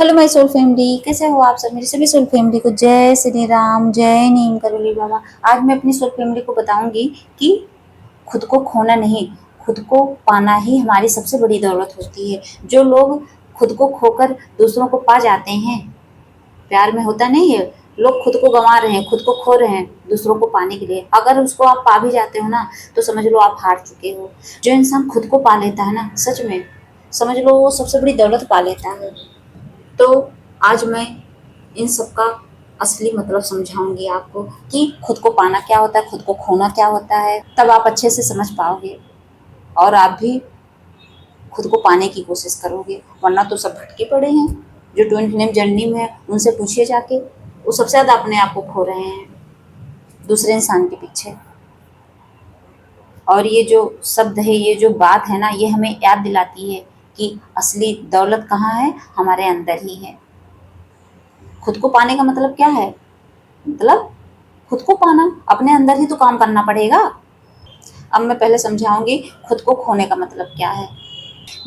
Hello my soul family, कैसे हो आप सब। मेरी सभी सोल फैमिली को जय श्री राम, जय नीम करोली बाबा। आज मैं अपनी सोल फैमिली को बताऊंगी कि खुद को खोना नहीं, खुद को पाना ही हमारी सबसे बड़ी दौलत होती है। जो लोग खुद को खोकर दूसरों को पा जाते हैं, प्यार में होता नहीं है, लोग खुद को गंवा रहे हैं, खुद को खो रहे हैं दूसरों को पाने के लिए। अगर उसको आप पा भी जाते हो ना, तो समझ लो आप हार चुके हो। जो इंसान खुद को पा लेता है ना, सच में समझ लो वो सबसे बड़ी दौलत पा लेता है। तो आज मैं इन सब का असली मतलब समझाऊंगी आपको कि खुद को पाना क्या होता है, खुद को खोना क्या होता है। तब आप अच्छे से समझ पाओगे और आप भी खुद को पाने की कोशिश करोगे। वरना तो सब भटके पड़े हैं। जो ट्विन फ्लेम जर्नी में है उनसे पूछिए जाके, वो सबसे ज़्यादा अपने आप को खो रहे हैं दूसरे इंसान के पीछे। और ये जो शब्द है, ये जो बात है ना, ये हमें याद दिलाती है कि असली दौलत कहाँ है, हमारे अंदर ही है। खुद को पाने का मतलब क्या है? मतलब खुद को पाना, अपने अंदर ही तो काम करना पड़ेगा। अब मैं पहले समझाऊंगी खुद को खोने का मतलब क्या है।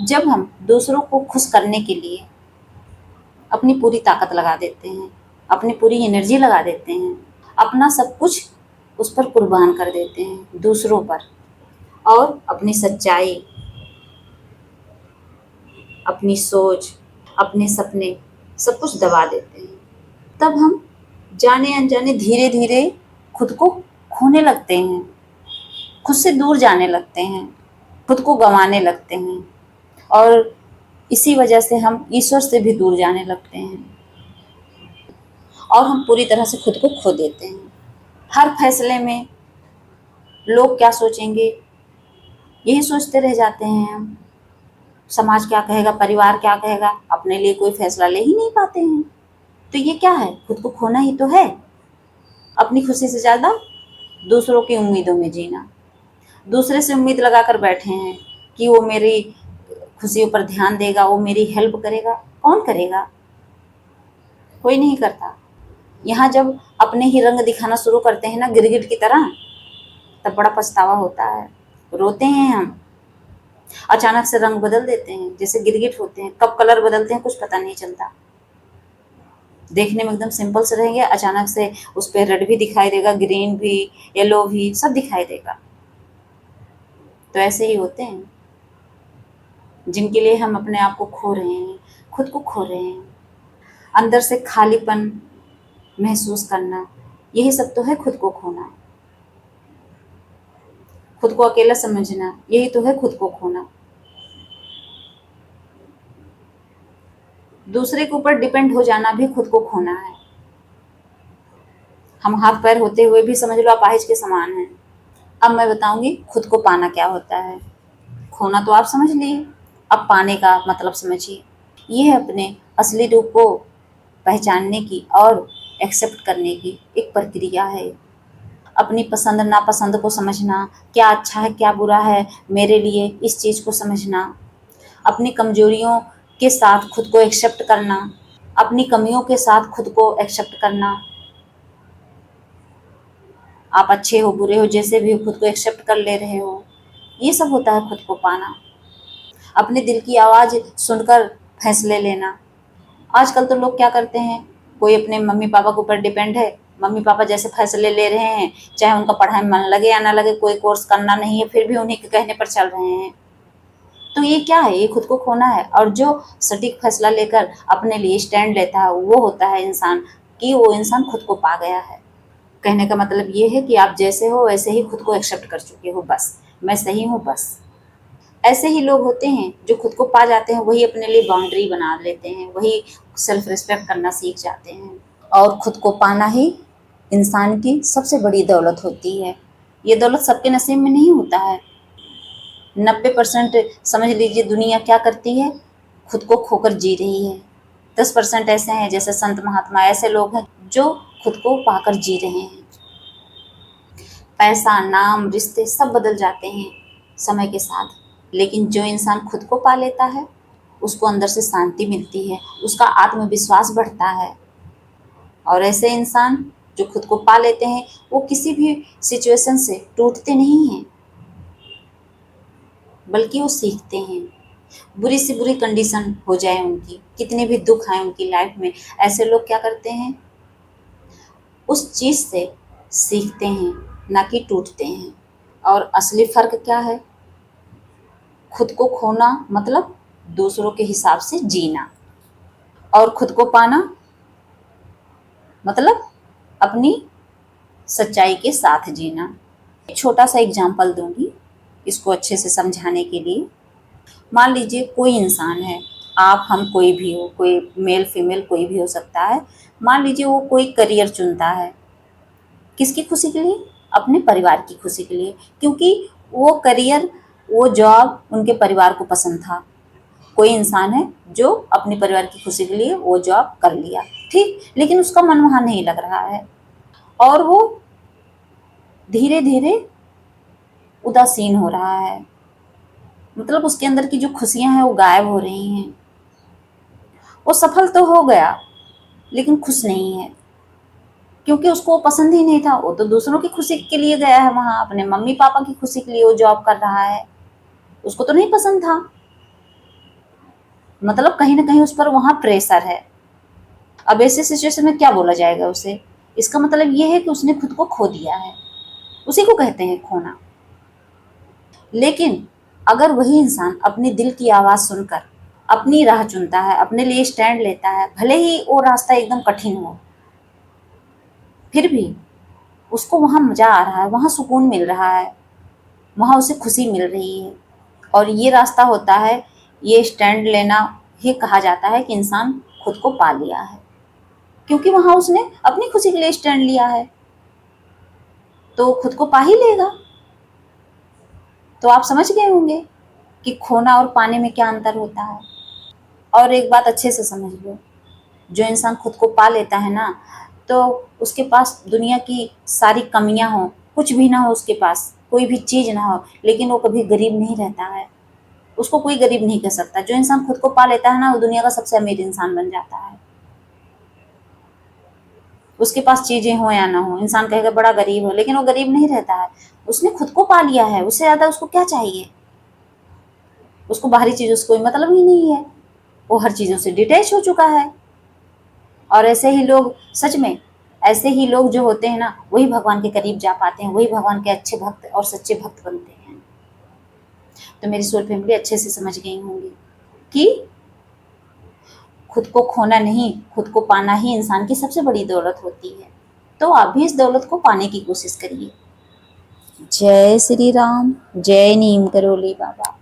जब हम दूसरों को खुश करने के लिए अपनी पूरी ताकत लगा देते हैं, अपनी पूरी एनर्जी लगा देते हैं, अपना सब कुछ उस पर कुर्बान कर देते हैं, दूसरों पर, और अपनी सच्चाई, अपनी सोच, अपने सपने सब कुछ दबा देते हैं, तब हम जाने अनजाने धीरे धीरे खुद को खोने लगते हैं, खुद से दूर जाने लगते हैं, खुद को गंवाने लगते हैं। और इसी वजह से हम ईश्वर से भी दूर जाने लगते हैं और हम पूरी तरह से खुद को खो देते हैं। हर फैसले में लोग क्या सोचेंगे, यही सोचते रह जाते हैं हम। समाज क्या कहेगा, परिवार क्या कहेगा, अपने लिए कोई फैसला ले ही नहीं पाते हैं। तो ये क्या है? खुद को खोना ही तो है। अपनी खुशी से ज़्यादा दूसरों की उम्मीदों में जीना। दूसरे से उम्मीद लगाकर बैठे हैं कि वो मेरी खुशियों पर ध्यान देगा, वो मेरी हेल्प करेगा। कौन करेगा? कोई नहीं करता। यहाँ जब अपने ही रंग दिखाना शुरू करते हैं ना, गिरगिट की तरह, तब बड़ा पछतावा होता है। रोते हैं हम, अचानक से रंग बदल देते हैं। जैसे गिरगिट होते हैं, कब कलर बदलते हैं कुछ पता नहीं चलता। देखने में एकदम सिंपल से रहेंगे, अचानक से उस पर रेड भी दिखाई देगा, ग्रीन भी, येलो भी, सब दिखाई देगा। तो ऐसे ही होते हैं जिनके लिए हम अपने आप को खो रहे हैं, खुद को खो रहे हैं। अंदर से खालीपन महसूस करना, यही सब तो है खुद को खोना। खुद को अकेला समझना, यही तो है खुद को खोना। दूसरे के ऊपर डिपेंड हो जाना भी खुद को खोना है। हम हाथ पैर होते हुए भी समझ लो अपाहिज के समान हैं। अब मैं बताऊंगी खुद को पाना क्या होता है। खोना तो आप समझ लिए, अब पाने का मतलब समझिए। ये है अपने असली रूप को पहचानने की और एक्सेप्ट करने की एक प्रक्रिया है। अपनी पसंद नापसंद को समझना, क्या अच्छा है क्या बुरा है मेरे लिए, इस चीज़ को समझना। अपनी कमजोरियों के साथ खुद को एक्सेप्ट करना, अपनी कमियों के साथ खुद को एक्सेप्ट करना। आप अच्छे हो बुरे हो जैसे भी हो, खुद को एक्सेप्ट कर ले रहे हो, ये सब होता है खुद को पाना। अपने दिल की आवाज़ सुनकर फैसले लेना। आजकल तो लोग क्या करते हैं, कोई अपने मम्मी पापा के ऊपर डिपेंड है, मम्मी पापा जैसे फैसले ले रहे हैं, चाहे उनका पढ़ाई में मन लगे या ना लगे, कोई कोर्स करना नहीं है, फिर भी उन्हीं के कहने पर चल रहे हैं। तो ये क्या है? ये खुद को खोना है। और जो सटीक फैसला लेकर अपने लिए स्टैंड लेता है, वो होता है इंसान, कि वो इंसान खुद को पा गया है। कहने का मतलब ये है कि आप जैसे हो वैसे ही खुद को एक्सेप्ट कर चुके हो, बस मैं सही हूँ बस। ऐसे ही लोग होते हैं जो खुद को पा जाते हैं, वही अपने लिए बाउंड्री बना लेते हैं, वही सेल्फ रिस्पेक्ट करना सीख जाते हैं। और खुद को पाना ही इंसान की सबसे बड़ी दौलत होती है। ये दौलत सबके नसीब में नहीं होता है। 90% समझ लीजिए दुनिया क्या करती है, खुद को खोकर जी रही है। 10% ऐसे हैं जैसे संत महात्मा, ऐसे लोग हैं जो खुद को पाकर जी रहे हैं। पैसा, नाम, रिश्ते सब बदल जाते हैं समय के साथ, लेकिन जो इंसान खुद को पा लेता है उसको अंदर से शांति मिलती है, उसका आत्मविश्वास बढ़ता है। और ऐसे इंसान जो खुद को पा लेते हैं, वो किसी भी सिचुएशन से टूटते नहीं हैं, बल्कि वो सीखते हैं। बुरी से बुरी कंडीशन हो जाए उनकी, कितने भी दुख आए उनकी लाइफ में, ऐसे लोग क्या करते हैं, उस चीज़ से सीखते हैं, ना कि टूटते हैं। और असली फ़र्क क्या है? खुद को खोना मतलब दूसरों के हिसाब से जीना, और खुद को पाना मतलब अपनी सच्चाई के साथ जीना। एक छोटा सा एग्जाम्पल दूंगी इसको अच्छे से समझाने के लिए। मान लीजिए कोई इंसान है, आप हम कोई भी हो, कोई मेल फीमेल कोई भी हो सकता है। मान लीजिए वो कोई करियर चुनता है, किसकी खुशी के लिए? अपने परिवार की खुशी के लिए, क्योंकि वो करियर, वो जॉब उनके परिवार को पसंद था। कोई इंसान है जो अपने परिवार की खुशी के लिए वो जॉब कर लिया, ठीक, लेकिन उसका मन वहाँ नहीं लग रहा है और वो धीरे धीरे उदासीन हो रहा है, मतलब उसके अंदर की जो खुशियां हैं वो गायब हो रही हैं। वो सफल तो हो गया लेकिन खुश नहीं है, क्योंकि उसको वो पसंद ही नहीं था। वो तो दूसरों की खुशी के लिए गया है वहाँ, अपने मम्मी पापा की खुशी के लिए वो जॉब कर रहा है, उसको तो नहीं पसंद था। मतलब कहीं ना कहीं उस पर वहाँ प्रेशर है। अब ऐसे सिचुएशन में क्या बोला जाएगा उसे? इसका मतलब ये है कि उसने खुद को खो दिया है, उसी को कहते हैं खोना। लेकिन अगर वही इंसान अपने दिल की आवाज़ सुनकर अपनी राह चुनता है, अपने लिए स्टैंड लेता है, भले ही वो रास्ता एकदम कठिन हो, फिर भी उसको वहाँ मज़ा आ रहा है, वहाँ सुकून मिल रहा है, वहाँ उसे खुशी मिल रही है। और ये रास्ता होता है, ये स्टैंड लेना ही कहा जाता है कि इंसान खुद को पा लिया है, क्योंकि वहाँ उसने अपनी खुशी के लिए स्टैंड लिया है, तो खुद को पा ही लेगा। तो आप समझ गए होंगे कि खोना और पाने में क्या अंतर होता है। और एक बात अच्छे से समझ लो, जो इंसान खुद को पा लेता है ना, तो उसके पास दुनिया की सारी कमियां हो, कुछ भी ना हो उसके पास, कोई भी चीज़ ना हो, लेकिन वो कभी गरीब नहीं रहता है, उसको कोई गरीब नहीं कह सकता। जो इंसान खुद को पा लेता है ना, वो दुनिया का सबसे अमीर इंसान बन जाता है। उसके पास चीज़ें हो या ना हो, इंसान कहेगा बड़ा गरीब हो, लेकिन वो गरीब नहीं रहता है, उसने खुद को पा लिया है। उससे ज़्यादा उसको क्या चाहिए? उसको बाहरी चीज़ों से कोई मतलब ही नहीं है, वो हर चीज़ों से डिटैच हो चुका है। और ऐसे ही लोग, सच में ऐसे ही लोग जो होते हैं ना, वही भगवान के करीब जा पाते हैं, वही भगवान के अच्छे भक्त और सच्चे भक्त बनते हैं। तो मेरी सोल फैमिली अच्छे से समझ गई होंगी कि खुद को खोना नहीं, खुद को पाना ही इंसान की सबसे बड़ी दौलत होती है। तो आप भी इस दौलत को पाने की कोशिश करिए। जय श्री राम, जय नीम करोली बाबा।